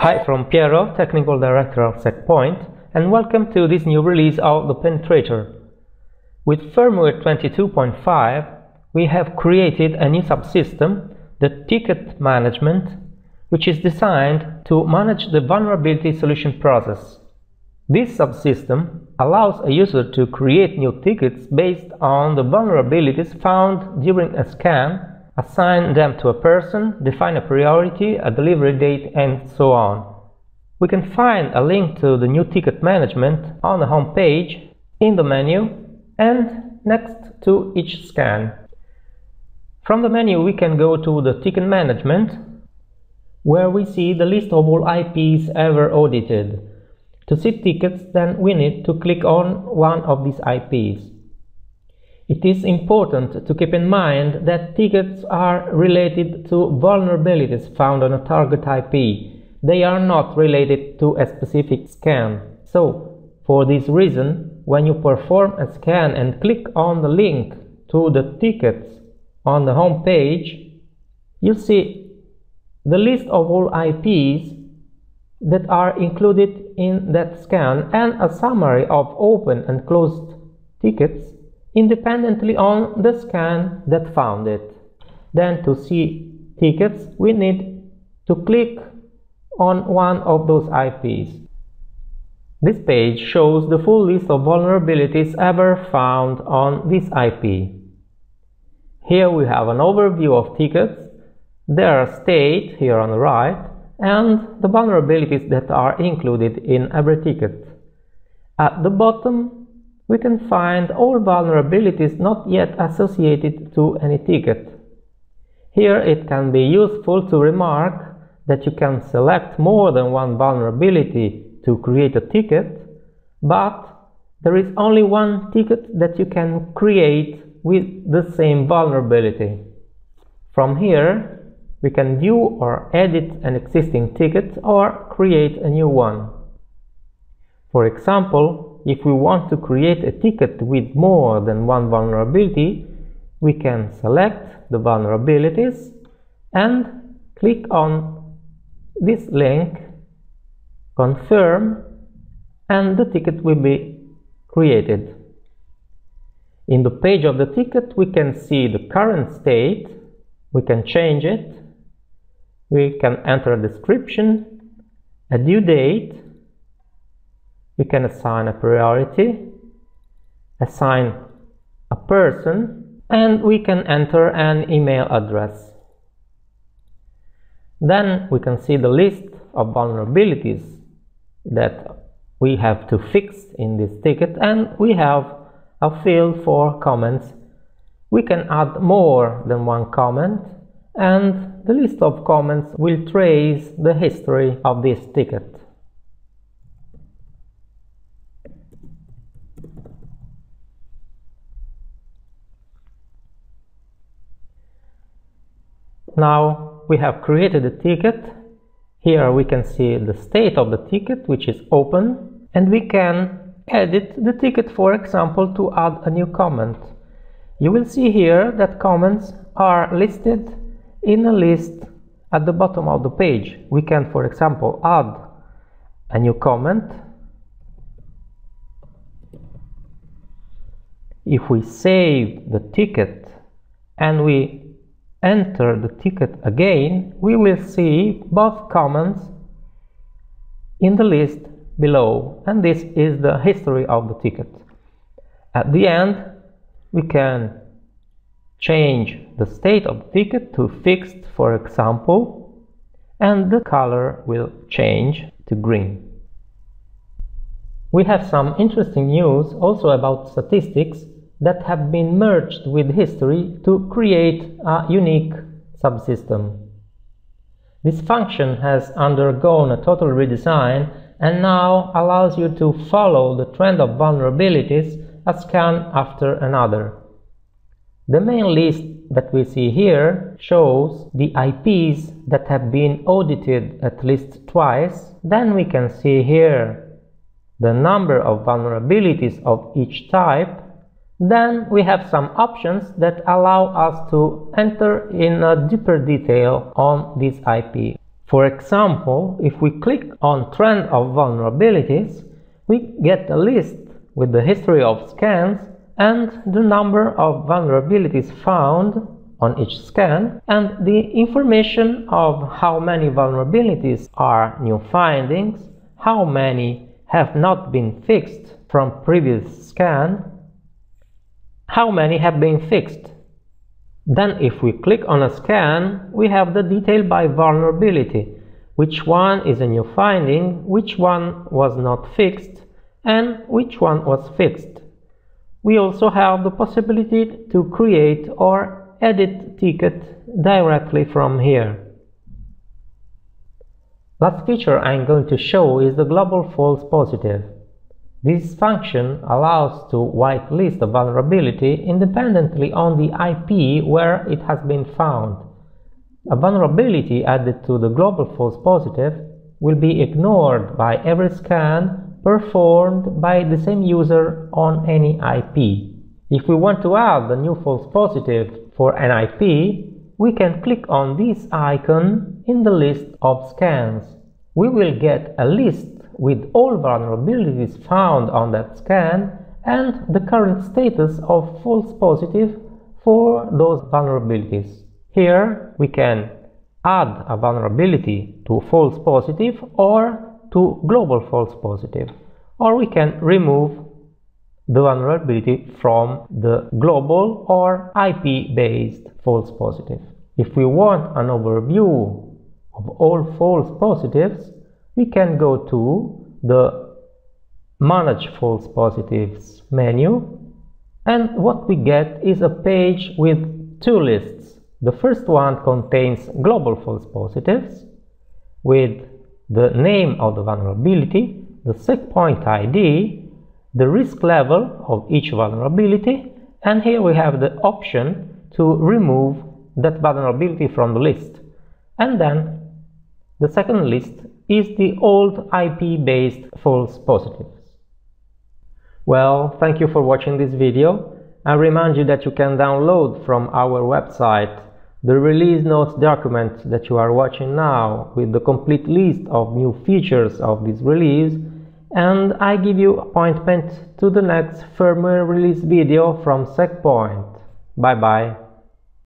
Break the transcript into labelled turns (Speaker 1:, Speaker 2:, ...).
Speaker 1: Hi from Piero, Technical Director of SecPoint, and welcome to this new release of the Penetrator. With firmware 22.5, we have created a new subsystem, the Ticket Management, which is designed to manage the vulnerability solution process. This subsystem allows a user to create new tickets based on the vulnerabilities found during a scan, assign them to a person, define a priority, a delivery date, and so on. We can find a link to the new ticket management on the home page, in the menu, and next to each scan. From the menu we can go to the ticket management, where we see the list of all IPs ever audited. To see tickets, then we need to click on one of these IPs. It is important to keep in mind that tickets are related to vulnerabilities found on a target IP. They are not related to a specific scan. So, for this reason, when you perform a scan and click on the link to the tickets on the home page, you see the list of all IPs that are included in that scan and a summary of open and closed tickets independently on the scan that found it. Then to see tickets, we need to click on one of those IPs. This page shows the full list of vulnerabilities ever found on this IP. Here we have an overview of tickets, their state here on the right, and the vulnerabilities that are included in every ticket. At the bottom, we can find all vulnerabilities not yet associated to any ticket. Here it can be useful to remark that you can select more than one vulnerability to create a ticket, but there is only one ticket that you can create with the same vulnerability. From here, we can view or edit an existing ticket or create a new one. For example, if we want to create a ticket with more than one vulnerability, we can select the vulnerabilities and click on this link, confirm, and the ticket will be created. In the page of the ticket, we can see the current state, we can change it, we can enter a description, a due date, we can assign a priority, assign a person, and we can enter an email address. Then we can see the list of vulnerabilities that we have to fix in this ticket, and we have a field for comments. We can add more than one comment, and the list of comments will trace the history of this ticket. Now we have created a ticket. Here we can see the state of the ticket, which is open, and we can edit the ticket, for example, to add a new comment. You will see here that comments are listed in a list at the bottom of the page. We can, for example, add a new comment. If we save the ticket and we enter the ticket again, we will see both comments in the list below, and this is the history of the ticket. At the end, we can change the state of the ticket to fixed, for example, and the color will change to green. We have some interesting news also about statistics that have been merged with history to create a unique subsystem. This function has undergone a total redesign and now allows you to follow the trend of vulnerabilities a scan after another. The main list that we see here shows the IPs that have been audited at least twice. Then we can see here the number of vulnerabilities of each type. Then we have some options that allow us to enter in a deeper detail on this IP. For example, if we click on Trend of Vulnerabilities, we get a list with the history of scans and the number of vulnerabilities found on each scan, and the information of how many vulnerabilities are new findings, how many have not been fixed from previous scan, how many have been fixed. Then if we click on a scan, we have the detail by vulnerability, which one is a new finding, which one was not fixed, and which one was fixed. We also have the possibility to create or edit ticket directly from here. Last feature I'm going to show is the global false positive. This function allows to whitelist a vulnerability independently on the IP where it has been found. A vulnerability added to the global false positive will be ignored by every scan performed by the same user on any IP. If we want to add the new false positive for an IP, we can click on this icon in the list of scans. We will get a list with all vulnerabilities found on that scan and the current status of false positive for those vulnerabilities. Here we can add a vulnerability to false positive or to global false positive, or we can remove the vulnerability from the global or IP-based false positive. If we want an overview of all false positives, we can go to the Manage False Positives menu, and what we get is a page with two lists. The first one contains global false positives with the name of the vulnerability, the SecPoint ID, the risk level of each vulnerability, and here we have the option to remove that vulnerability from the list. And then the second list is the old IP-based false positives. Well, thank you for watching this video. I remind you that you can download from our website the release notes document that you are watching now with the complete list of new features of this release, and I give you appointment to the next firmware release video from SecPoint. Bye bye.